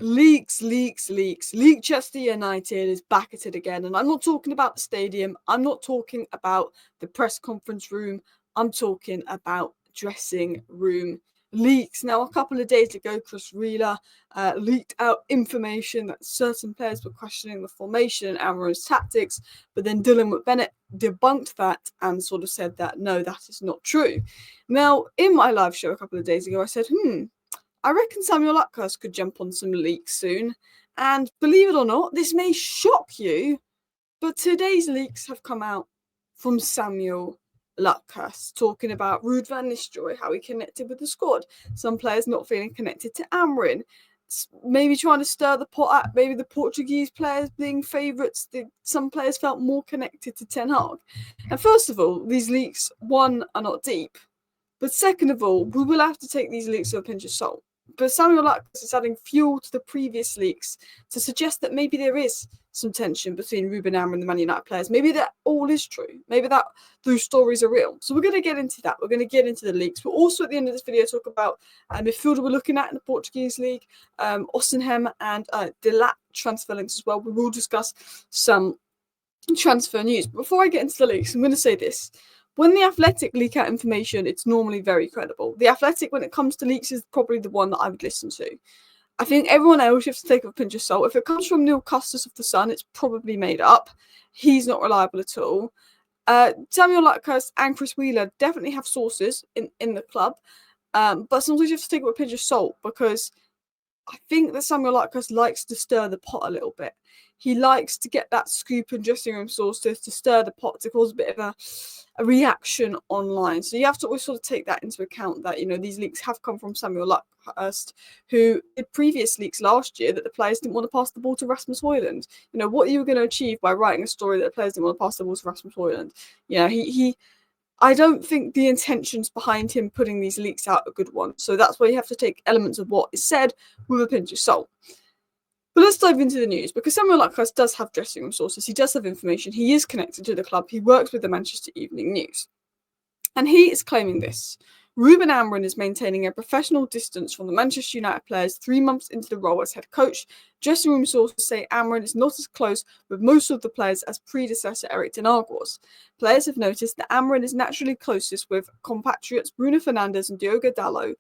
Leaks. Leicester United is back at it again. And I'm not talking about the stadium. I'm not talking about the press conference room. I'm talking about dressing room leaks. Now, a couple of days ago, Chris Wheeler leaked out information that certain players were questioning the formation and Amorim's tactics, but then Dylan McBennett debunked that and sort of said that, no, that is not true. Now, in my live show a couple of days ago, I said, I reckon Samuel Luckhurst could jump on some leaks soon. And believe it or not, this may shock you, but today's leaks have come out from Samuel Luckhurst, talking about Ruud van Nistelrooy, how he connected with the squad. Some players not feeling connected to Amorim. Maybe trying to stir the pot at maybe the Portuguese players being favourites. Some players felt more connected to Ten Hag. And first of all, these leaks, one, are not deep. But second of all, we will have to take these leaks with a pinch of salt. But Samuel Luckhurst is adding fuel to the previous leaks to suggest that maybe there is some tension between Ruben Amorim and the Man United players. Maybe that all is true. Maybe that those stories are real. So we're going to get into that. We're going to get into the leaks. We'll also at the end of this video talk about midfielder we're looking at in the Portuguese league, Osimhen and Delat transfer links as well. We will discuss some transfer news. But before I get into the leaks, I'm going to say this. When the Athletic leak out information, it's normally very credible. The Athletic, when it comes to leaks, is probably the one that I would listen to. I think everyone else you have to take with a pinch of salt. If it comes from Neil Custis of The Sun, it's probably made up. He's not reliable at all. Samuel Luckhurst and Chris Wheeler definitely have sources in the club. But sometimes you have to take it with a pinch of salt because I think that Samuel Luckhurst likes to stir the pot a little bit. He likes to get that scoop and dressing room sources to stir the pot to cause a bit of a reaction online. So you have to always sort of take that into account that, these leaks have come from Samuel Luckhurst, who did previous leaks last year that the players didn't want to pass the ball to Rasmus Højlund. What are you going to achieve by writing a story that the players didn't want to pass the ball to Rasmus Højlund? I don't think the intentions behind him putting these leaks out are good ones. So that's why you have to take elements of what is said with a pinch of salt. But let's dive into the news, because Samuel Luckhurst does have dressing room sources. He does have information. He is connected to the club. He works with the Manchester Evening News. And he is claiming this. Ruben Amorim is maintaining a professional distance from the Manchester United players 3 months into the role as head coach. Dressing room sources say Amorim is not as close with most of the players as predecessor Erik ten Hag was. Players have noticed that Amorim is naturally closest with compatriots Bruno Fernandes and Diogo Dalot,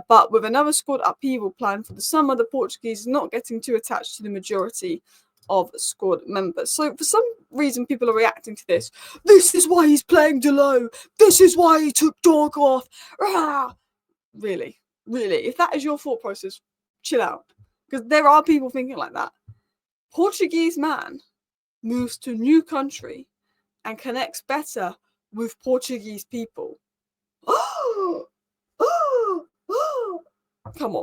but with another squad upheaval planned for the summer, the Portuguese are not getting too attached to the majority of squad members. So for some reason, people are reacting to this. This is why he's playing Dalot. This is why he took Dog off. Ah! Really? If that is your thought process, chill out. Because there are people thinking like that. Portuguese man moves to new country and connects better with Portuguese people. Come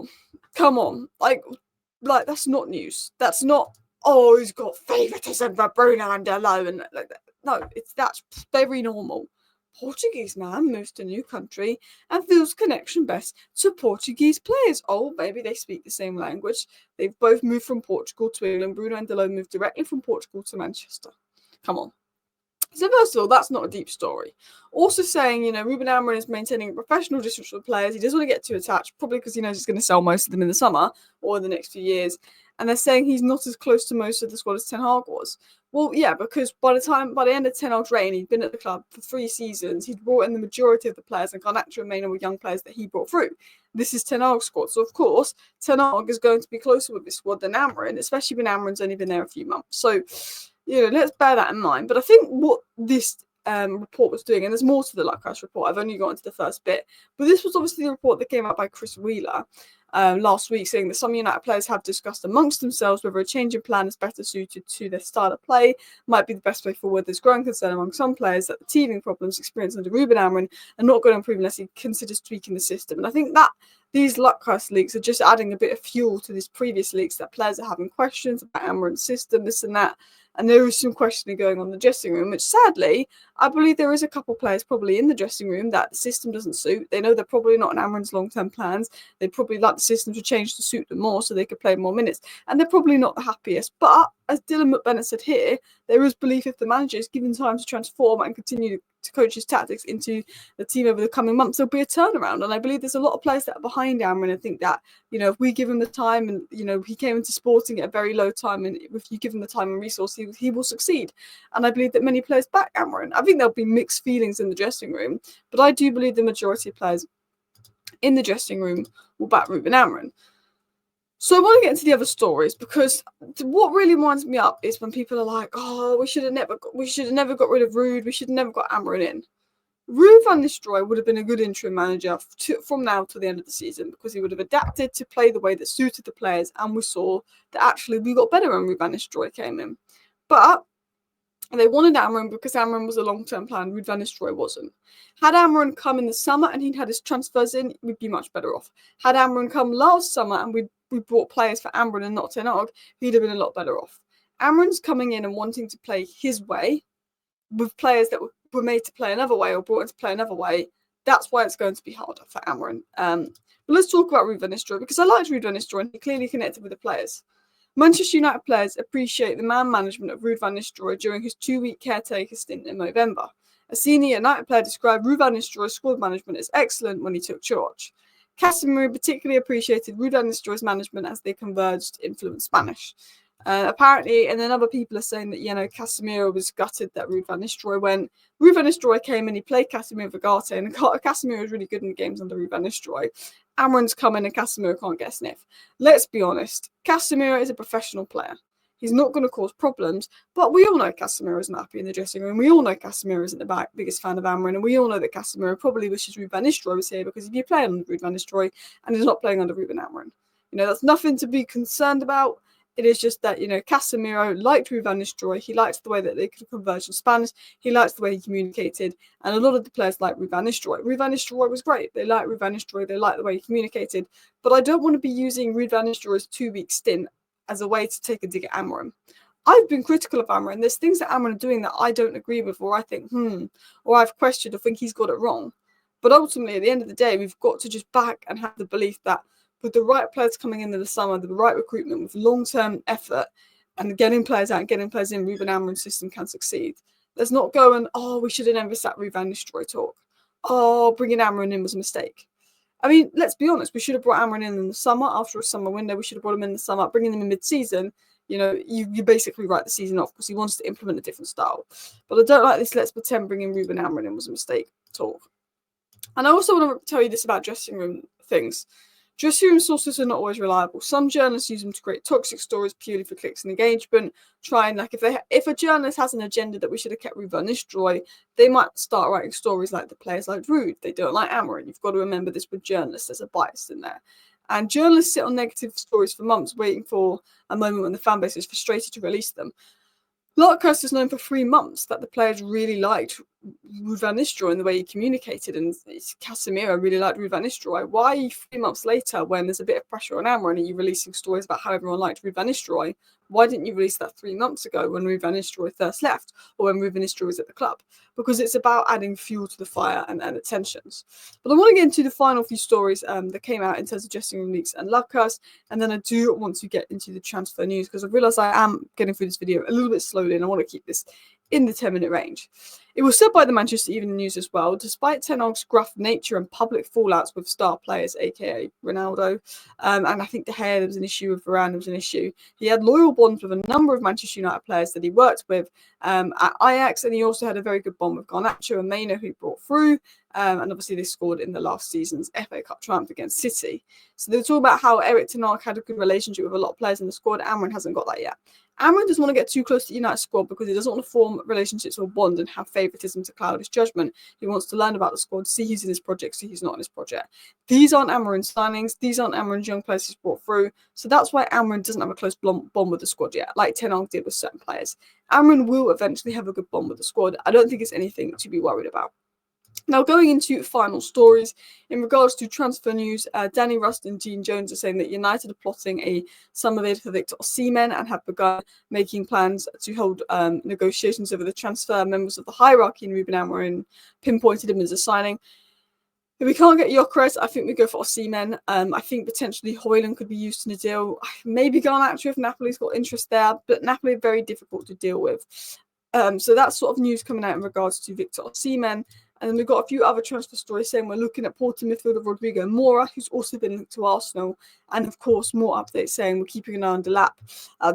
on. Like that's not news. That's not, he's got favoritism for Bruno and Dalot and like that. No, that's very normal. Portuguese man moves to new country and feels connection best to Portuguese players. Oh, maybe they speak the same language. They've both moved from Portugal to England. Bruno and Dalot moved directly from Portugal to Manchester. Come on. So first of all, that's not a deep story. Also saying, Ruben Amorim is maintaining a professional distance with players. He doesn't want to get too attached, probably because he knows he's going to sell most of them in the summer or in the next few years. And they're saying he's not as close to most of the squad as Ten Hag was. Well, yeah, because by the end of Ten Hag's reign, he'd been at the club for 3 seasons. He'd brought in the majority of the players, and Garnacho and Maynard were young players that he brought through. This is Ten Hag's squad. So, of course, Ten Hag is going to be closer with this squad than Amorim, especially when Amorim's only been there a few months. So, let's bear that in mind. But I think what this report was doing, and there's more to the Luckhurst report, I've only got into the first bit, but this was obviously the report that came out by Chris Wheeler last week, saying that some United players have discussed amongst themselves whether a change in plan is better suited to their style of play, might be the best way forward. There's growing concern among some players that the teething problems experienced under Ruben Amorim are not going to improve unless he considers tweaking the system. And I think that these Luckhurst leaks are just adding a bit of fuel to these previous leaks that players are having questions about Amorim's system, this and that. and there is some questioning going on in the dressing room, which sadly, I believe there is a couple of players probably in the dressing room that the system doesn't suit. They know they're probably not in Amorim's long-term plans. They'd probably like the system to change to suit them more so they could play more minutes. And they're probably not the happiest. But as Dylan McBennett said here, there is belief if the manager is given time to transform and continue to coach his tactics into the team over the coming months, there'll be a turnaround. And I believe there's a lot of players that are behind Amorim and think that, if we give him the time, and, he came into Sporting at a very low time, and if you give him the time and resource, he will succeed. And I believe that many players back Amorim. I think there'll be mixed feelings in the dressing room, but I do believe the majority of players in the dressing room will back Ruben Amorim. So I want to get into the other stories, because what really winds me up is when people are like, "Oh, we should have never got rid of Ruud. We should have never got Amorim in." Ruud van Nistelrooy would have been a good interim manager from now to the end of the season, because he would have adapted to play the way that suited the players, and we saw that actually we got better when Ruud van Nistelrooy came in. But they wanted Amorim because Amorim was a long-term plan. Ruud van Nistelrooy wasn't. Had Amorim come in the summer and he'd had his transfers in, we'd be much better off. Had Amorim come last summer and we brought players for Amorim and not Ten Hag, he'd have been a lot better off. Amorim's coming in and wanting to play his way with players that were made to play another way or brought in to play another way. That's why it's going to be harder for Amorim. But let's talk about Ruud van Nistelrooy, because I liked Ruud van Nistelrooy and he clearly connected with the players. Manchester United players appreciate the man management of Ruud van Nistelrooy during his 2-week caretaker stint in November. A senior United player described Ruud van Nistelrooy's squad management as excellent when he took charge. Casemiro particularly appreciated Ruud van Nistelrooy's management as they converged in fluent Spanish. Apparently, and then other people are saying that, Casemiro was gutted that Ruud van Nistelrooy went. Ruud van Nistelrooy came and he played Casemiro Vigarte, and Casemiro was really good in the games under Ruud van Nistelrooy. Amorim's come in and Casemiro can't get a sniff. Let's be honest, Casemiro is a professional player. He's not going to cause problems, but we all know Casemiro isn't happy in the dressing room. We all know Casemiro isn't the biggest fan of Amorim, and we all know that Casemiro probably wishes Ruud van Nistelrooy was here, because if you play under Ruud van Nistelrooy and he's not playing under Ruben Amorim, that's nothing to be concerned about. It is just that, Casemiro liked Ruud van Nistelrooy. He liked the way that they could converge in Spanish. He liked the way he communicated. And a lot of the players liked Ruud van Nistelrooy. Ruud van Nistelrooy was great. They liked Ruud van Nistelrooy. They liked the way he communicated. But I don't want to be using Ruud van Nistelrooy's 2-week stint as a way to take a dig at Amorim. I've been critical of Amorim. There's things that Amorim is doing that I don't agree with, or I think, or I've questioned or think he's got it wrong. But ultimately, at the end of the day, we've got to just back and have the belief that with the right players coming in the summer, the right recruitment, with long-term effort, and getting players out and getting players in, Ruben Amorim's system can succeed. There's not going, we should have never sat Ruud van Nistelrooy talk. Bringing Amorim in was a mistake. I mean, let's be honest. We should have brought Amorim in the summer, after a summer window. We should have brought him in the summer. Bringing him in mid-season, you basically write the season off, because he wants to implement a different style. But I don't like this let's pretend bringing Ruben Amorim in was a mistake talk. And I also want to tell you this about dressing room things. Dressing room sources are not always reliable. Some journalists use them to create toxic stories purely for clicks and engagement. If a journalist has an agenda that we should have kept Ruud van Nistelrooy, they might start writing stories like the players like Ruud. They don't like Amorim. You've got to remember this with journalists. There's a bias in there. And journalists sit on negative stories for months, waiting for a moment when the fan base is frustrated to release them. Larkhurst is known for 3 months that the players really liked Ruud van Nistelrooy and the way he communicated, and Casemiro really liked Ruud van Nistelrooy. Why 3 months later, when there's a bit of pressure on Amorim, are you releasing stories about how everyone liked Ruud van Nistelrooy? Why didn't you release that 3 months ago when Ruud van Nistelrooy first left, or when Ruud van Nistelrooy was at the club? Because it's about adding fuel to the fire and the tensions. But I want to get into the final few stories that came out in terms of dressing room leaks and Larkhurst, and then I do want to get into the transfer news, because I realise I am getting through this video a little bit slowly, and I want to keep this in the 10-minute range. It was said by the Manchester Evening News as well, despite Ten Hag's gruff nature and public fallouts with star players, aka Ronaldo, and I think De Gea, there was an issue with Varane, there was an issue. He had loyal bonds with a number of Manchester United players that he worked with at Ajax, and he also had a very good bond with Garnacho and Maino, who brought through, and obviously they scored in the last season's FA Cup triumph against City. So they were talking about how Erik Ten Hag had a good relationship with a lot of players in the squad. Amorim hasn't got that yet. Amorim doesn't want to get too close to the United squad, because he doesn't want to form relationships or bond and have favouritism to cloud his judgment. He wants to learn about the squad, see who's in his project, see who's not in his project. These aren't Amorim's signings. These aren't Amorim's young players he's brought through. So that's why Amorim doesn't have a close bond with the squad yet, like Ten Hag did with certain players. Amorim will eventually have a good bond with the squad. I don't think it's anything to be worried about. Now, going into final stories, in regards to transfer news, Danny Rust and Dean Jones are saying that United are plotting a summer bid for Victor Osimhen and have begun making plans to hold negotiations over the transfer. Members of the hierarchy in Ruben Amorim pinpointed him as a signing. If we can't get Gyökeres, I think we go for Osimhen. I think potentially Højlund could be used in a deal. Maybe Garnacho if Napoli's got interest there, but Napoli are very difficult to deal with. So that's sort of news coming out in regards to Victor Osimhen. And then we've got a few other transfer stories saying we're looking at Porto midfielder Rodrigo Mora, who's also been linked to Arsenal. And of course, more updates saying we're keeping an eye on Delap.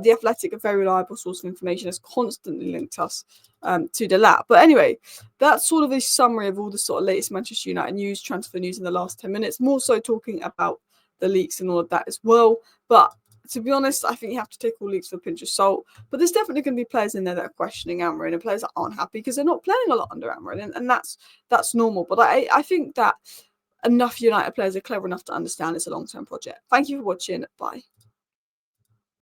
The Athletic, a very reliable source of information, has constantly linked us to Delap. But anyway, that's sort of a summary of all the sort of latest Manchester United news, transfer news in the last 10 minutes. More so talking about the leaks and all of that as well. But to be honest, I think you have to take all leaks with a pinch of salt. But there's definitely going to be players in there that are questioning Amorim and players that aren't happy because they're not playing a lot under Amorim, and that's normal. But I think that enough United players are clever enough to understand it's a long-term project. Thank you for watching. Bye.